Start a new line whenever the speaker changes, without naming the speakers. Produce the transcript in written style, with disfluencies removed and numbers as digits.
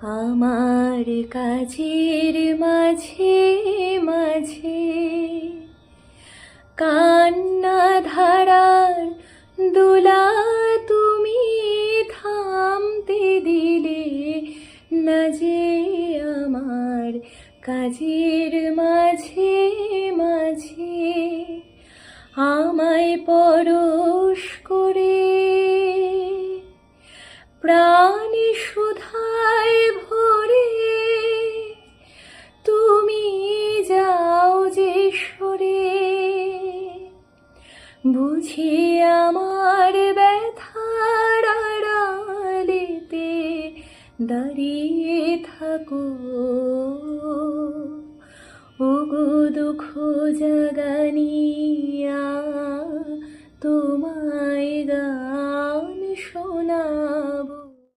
আমার কাজের মাঝে মাঝে কান্না ধারার দোলা তুমি থামতে দিলে না যে আমার কাজের মাঝে মাঝে আমায় পরশ করে প্রাণ সুধায় ভরে তুমি যাও যে সরে বুঝি আমার ব্যথার আড়ালেতে দাঁড়িয়ে থাকো ওগো দুঃখ জাগানি